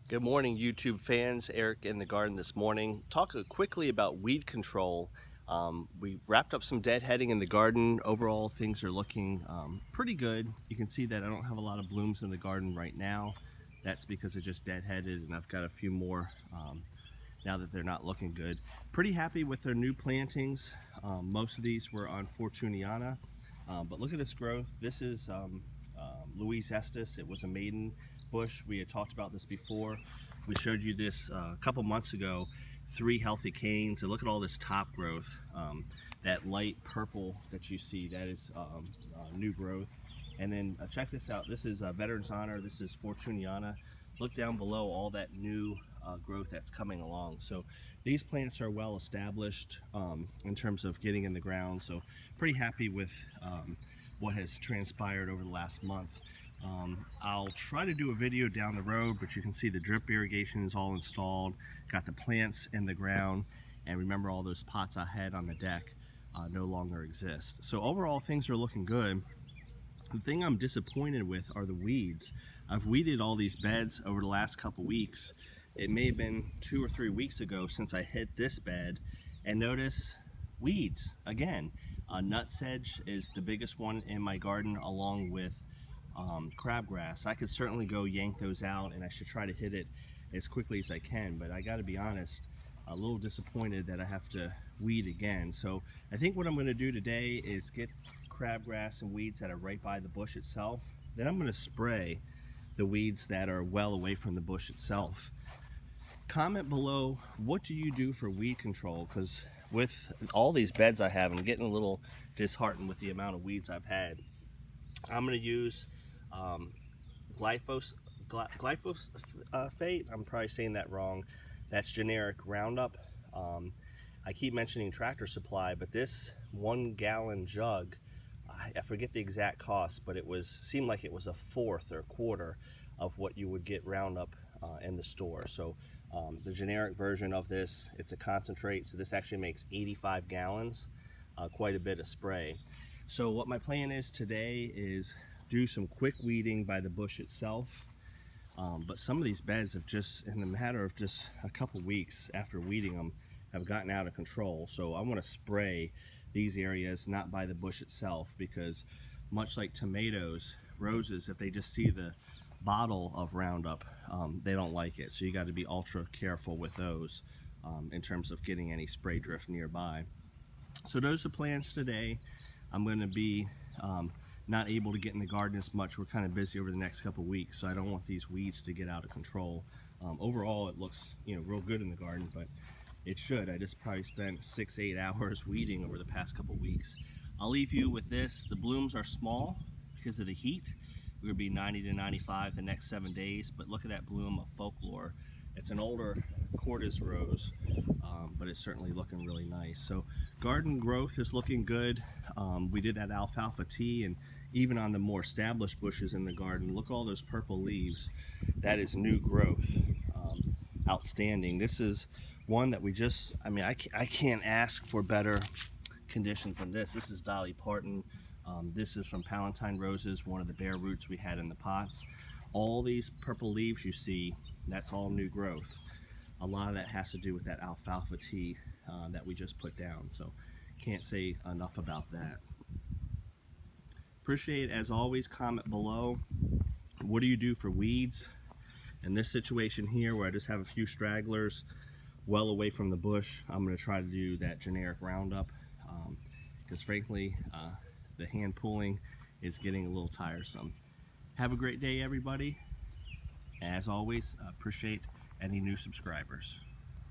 Good morning, YouTube fans. Eric in the garden this morning. Talk quickly about weed control. We wrapped up some deadheading in the garden. Overall, things are looking pretty good. You can see that I don't have a lot of blooms in the garden right now. That's because I just deadheaded, and I've got a few more now that they're not looking good. Pretty happy with their new plantings. Most of these were on Fortuniana, but look at this growth. This is Louise Estes. It was a maiden bush. We had talked about this before. We showed you this a couple months ago, 3 healthy canes, and look at all this top growth. That light purple that you see, that is new growth. And then check this out. This is Veterans Honor. This is Fortuniana. Look down below, all that new growth that's coming along. So these plants are well established in terms of getting in the ground. So pretty happy with what has transpired over the last month. I'll try to do a video down the road, but you can see the drip irrigation is all installed, got the plants in the ground, and remember, all those pots I had on the deck no longer exist. So overall, things are looking good. The thing I'm disappointed with are the weeds. I've weeded all these beds over the last couple weeks. It may have been 2 or 3 weeks ago since I hit this bed, and notice weeds again. Nutsedge is the biggest one in my garden, along with crabgrass. I could certainly go yank those out, and I should try to hit it as quickly as I can, but I got to be honest, a little disappointed that I have to weed again. So I think what I'm going to do today is get crabgrass and weeds that are right by the bush itself. Then I'm going to spray the weeds that are well away from the bush itself. Comment below, what do you do for weed control? Because with all these beds I have, I'm getting a little disheartened with the amount of weeds I've had. I'm going to use glyphosate. I'm probably saying that wrong. That's generic Roundup. I keep mentioning Tractor Supply, but this 1 gallon jug, I forget the exact cost, but it seemed like it was a fourth or a quarter of what you would get Roundup in the store. So the generic version of this, it's a concentrate, so this actually makes 85 gallons, quite a bit of spray. So what my plan is today is do some quick weeding by the bush itself. But some of these beds have just, in the matter of just a couple weeks after weeding them, have gotten out of control. So I want to spray these areas, not by the bush itself, because much like tomatoes, roses, if they just see the bottle of Roundup, they don't like it. So you got to be ultra careful with those in terms of getting any spray drift nearby. So those are plans today. I'm going to be not able to get in the garden as much. We're kind of busy over the next couple weeks, so I don't want these weeds to get out of control. Overall, it looks, real good in the garden, but it should. I just probably spent 6-8 hours weeding over the past couple weeks. I'll leave you with this. The blooms are small because of the heat. We're gonna be 90 to 95 the next 7 days, but look at that bloom of Folklore. It's an older Cortez rose, but it's certainly looking really nice. So garden growth is looking good. We did that alfalfa tea, and even on the more established bushes in the garden, look at all those purple leaves. That is new growth. Outstanding. This is one that we just, I can't ask for better conditions than this. This is Dolly Parton. This is from Palatine Roses, one of the bare roots we had in the pots. All these purple leaves you see, that's all new growth. A lot of that has to do with that alfalfa tea that we just put down. So can't say enough about that. Appreciate, as always, comment below. What do you do for weeds? In this situation here, where I just have a few stragglers well away from the bush, I'm going to try to do that generic Roundup because frankly, the hand pulling is getting a little tiresome. Have a great day, everybody. As always, appreciate any new subscribers.